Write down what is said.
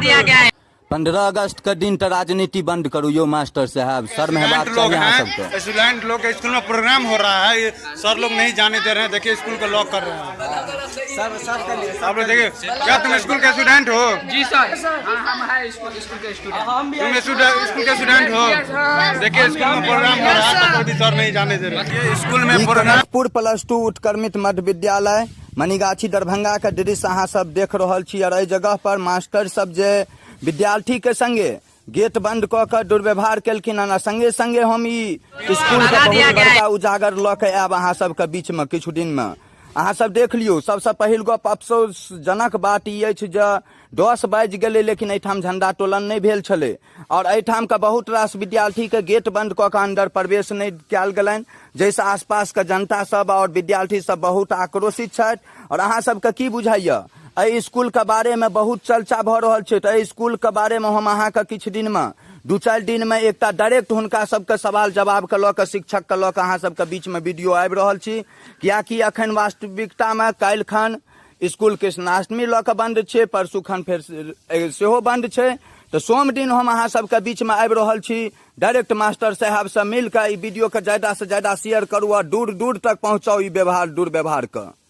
दिया गया है। 15 अगस्त का दिन तो राजनीति बंद करो यो मास्टर साहब, सर में बात चाहिए यहाँ सबको। स्टूडेंट लोग के स्कूल में प्रोग्राम हो रहा है, ये सर लोग नहीं जाने दे रहे हैं। देखिए स्कूल को लॉक कर रहे हैं। आप लोग देखिए, क्या तुम स्कूल के स्टूडेंट हो? जी सर, हम हैं स्कूल के स्टूडेंट। तुम स्कूल के स्टूडेंट हो? देखिए स्कूल में प्रोग्राम हो रहा है, तो भी सर नहीं जाने दे रहे। स्कूल में कनकपुर +2 उत्क्रमित मध्य विद्यालय मनीगाछी दरभंगा का दृश्य अहाँ सब देख रहल छी। और एहि जगह पर मास्टर सब जे विद्यार्थी के संगे गेट बंद क के दुर्व्यवहार केलखिन हन। संगे संगे हम ई स्कूल के बहुत बड़का उजागर ल के आयब अहाँ सबके बीच में किछु दिन में। अहाँ सब देख लियो। सबसे पहिल गप अफसोसजनक बात ई अछि जे 10 बाजि गेलै लेकिन एहिठाम झंडा तोलन नहीं भेल छलै। और एहिठाम के बहुत रास विद्यार्थी के गेट बंद क के अंदर प्रवेश नहीं कयल गेलनि, जैसे आसपास के जनता सब और विद्यार्थी सब बहुत आक्रोशित छथि। और अहाँ सबके की बुझाइया एहि स्कूल के बारे में बहुत चर्चा भ रहल छै। तो एहि स्कूल के बारे में हम अहाँ के किछु दिन में 2-4 दिन में एकटा डायरेक्ट हुनका सबके सवाल जवाब के ल के शिक्षक के ल के अहाँ सबके बीच में वीडियो आबि रहल छी। कियाकि अखन वास्तविकता में काल्हि खन स्कूल कृष्णाष्टमी ल के बंद छै, परसू खन फेर सेहो बंद छै। तो सोम दिन हम अहाँ सबके बीच में आबि रहल छी। डायरेक्ट मास्टर साहब से मिल के ई वीडियो के ज्यादा से ज्यादा शेयर करू और दूर दूर तक पहुंचाऊ ई व्यवहार दुर्व्यवहार के।